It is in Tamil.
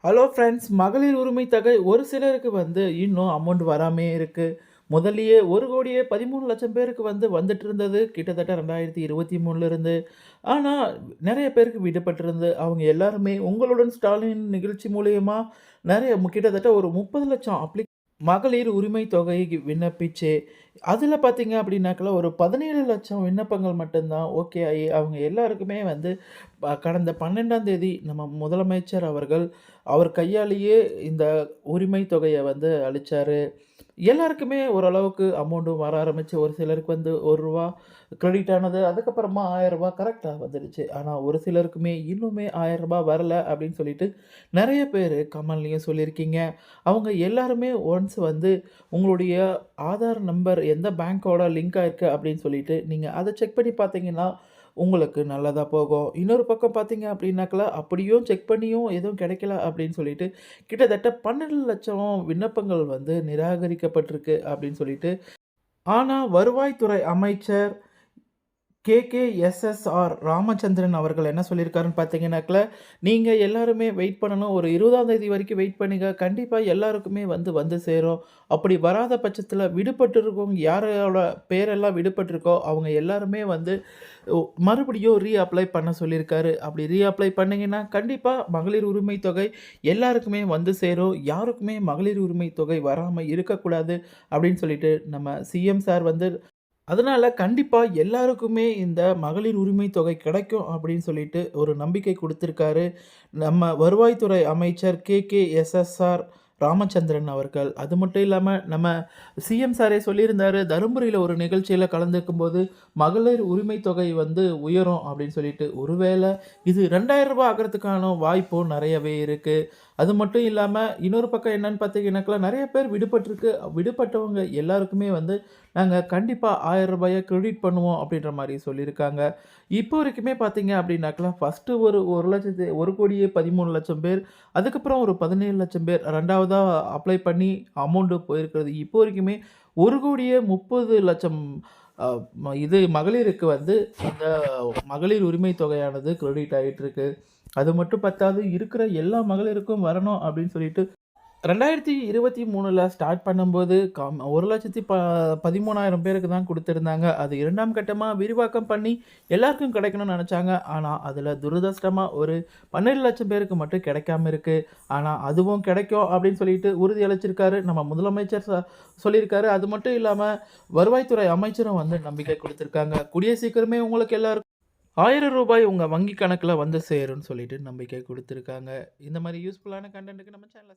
ஹலோ ஃப்ரெண்ட்ஸ், மகளிர் உரிமை தொகை ஒரு சிலருக்கு இன்னும் அமௌண்ட் வராமயே இருக்கு. முதல்லயே 1,13,00,000 பேருக்கு வந்துட்டு இருந்தது. கிட்டத்தட்ட 2023ல இருந்து. ஆனா, நெறைய பேருக்கு விடுபட்டிருந்து. அவங்க எல்லாருமே உங்களுடன் ஸ்டாலின் நிகழ்ச்சி மூலியமா கிட்டத்தட்ட ஒரு 30,00,000 மகளிர் உரிமை தொகைக்கு விண்ணப்பிச்சு, அதில பார்த்தீங்க அப்படின்னாக்கா, ஒரு 17,00,000 விண்ணப்பங்கள் மட்டும் தான் ஓகே ஆயி, அவங்க எல்லாருக்குமே கடந்த 12ஆம் தேதி நம்ம முதலமைச்சர் அவர்கள், அவர் கையாலேயே இந்த உரிமை தொகைய அளிச்சாரு. எல்லாருக்குமே ஓரளவுக்கு அமௌண்டும் வர ஆரம்பிச்சு. ஒரு சிலருக்கு ரூ. 1 கிரெடிட் ஆனது. அதுக்கப்புறமா ரூ. 1000 கரெக்ட்டா வந்துடுச்சு. ஆனா ஒரு சிலருக்குமே இன்னுமே ரூ. 1000 வரல அப்படின்னு சொல்லிட்டு நெறைய பேரு கமெண்ட்லயும் சொல்லியிருக்கீங்க. அவங்க எல்லாருமே ஒன்ஸ் உங்களுடைய ஆதார் நம்பர் எந்த பேங்கோட லிங்க் ஆயிருக்கு அப்படின்னு சொல்லிட்டு நீங்க அத செக் பண்ணி பார்த்தீங்கன்னா, உங்களுக்கு நல்லதா போகும். இன்னொரு பக்கம் பார்த்தீங்க அப்படின்னாக்கா, அப்படியும் செக் பண்ணியும் எதுவும் கிடைக்கல அப்படின்னு சொல்லிட்டு, கிட்டத்தட்ட 12,00,000 விண்ணப்பங்கள் நிராகரிக்கப்பட்டிருக்கு அப்படின்னு சொல்லிட்டு, ஆனா வருவாய்த்துறை அமைச்சர் கேகேஎஸ்எஸ்ஆர் ராமச்சந்திரன் அவர்கள் என்ன சொல்லியிருக்காருன்னு பார்த்தீங்கன்னாக்கா, நீங்க எல்லாருமே வெயிட் பண்ணணும். ஒரு 20ஆம் தேதி வரைக்கும் வெயிட் பண்ணுங்க. கண்டிப்பா எல்லாருக்குமே வந்து சேரும். அப்படி வராத பட்சத்தில விடுபட்டிருக்கவங்க யாரோட பேரெல்லாம் விடுபட்டிருக்கோ, அவங்க எல்லாருமே மறுபடியும் அப்ளை பண்ண சொல்லியிருக்காரு. அப்படி அப்ளை பண்ணீங்கன்னா, கண்டிப்பா மகளிர் உரிமை தொகை எல்லாருக்குமே வந்து சேரும். யாருக்குமே மகளிர் உரிமை தொகை வராம இருக்கக்கூடாது அப்படின்னு சொல்லிட்டு நம்ம சிஎம் சார் அதனால கண்டிப்பா எல்லாருக்குமே இந்த மகளிர் உரிமை தொகை கிடைக்கும் அப்படின்னு சொல்லிட்டு ஒரு நம்பிக்கை குடுத்திருக்காரு. நம்ம வருவாய்த்துறை அமைச்சர் கேகேஎஸ்எஸ்ஆர் ராமச்சந்திரன் அவர்கள். அது மட்டும் இல்லாம நம்ம சிஎம் சாரே சொல்லியிருந்தாரு, தர்மபுரியில ஒரு நிகழ்ச்சியில கலந்துக்கும்போது, மகளிர் உரிமை தொகை உயரும் அப்படின்னு சொல்லிட்டு. ஒருவேள இது ரூ. 2,000 ஆகுறதுக்கான வாய்ப்பும் நெறையவே இருக்கு. அது மட்டும் இல்லாம இன்னொரு பக்கம் என்னன்னு பார்த்தீங்கன்னாக்கா, நெறைய பேர் விடுபட்டவங்க எல்லாருக்குமே நாங்க கண்டிப்பா ரூ. 1000 கிரெடிட் பண்ணுவோம் அப்படின்ற மாரி சொல்லியிருக்காங்க. இப்போ வரைக்குமே பார்த்தீங்க அப்படின்னாக்கா, ஃபர்ஸ்ட்டு ஒரு 1,13,00,000 பேர், அதுக்கப்புறம் ஒரு 17,00,000 பேர் 2வதா அப்ளை பண்ணி அமௌண்ட் போயிருக்கிறது. இப்போ வரைக்குமே 1,30,00,000 அ இது மகளிருக்கு அந்த மகளிர் உரிமை தொகையானது கிரெடிட் ஆயிட்டு இருக்கு. அது மட்டும் பத்தாது, இருக்கிற எல்லா மகளிருக்கும் வரணும் அப்படின்னு சொல்லிட்டு 2023ல ஸ்டார்ட் பண்ணும்போது 1,13,000 பேருக்கு தான் குடுத்திருந்தாங்க. அது 2ஆம் கட்டமா விரிவாக்கம் பண்ணி எல்லாருக்கும் கிடைக்கணும்னு நெனச்சாங்க. ஆனா, அதுல துரதிர்ஷ்டமா ஒரு 12,00,000 பேருக்கு மட்டும் கிடைக்காம இருக்கு. ஆனா, அதுவும் கிடைக்கும் அப்படின்னு சொல்லிட்டு உறுதி அளிச்சிருக்காரு. நம்ம முதலமைச்சர் சொல்லியிருக்காரு. அது மட்டும் இல்லாம வருவாய்த்துறை அமைச்சரும் நம்பிக்கை குடுத்திருக்காங்க. கூடிய சீக்கிரமே உங்களுக்கு எல்லாருக்கும் ரூ. 1000 உங்க வங்கி கணக்குல சேரும்னு சொல்லிட்டு நம்பிக்கை குடுத்திருக்காங்க. இந்த மாரி யூஸ்ஃபுல்லான கன்டென்ட்க்கு நம்ம சேனல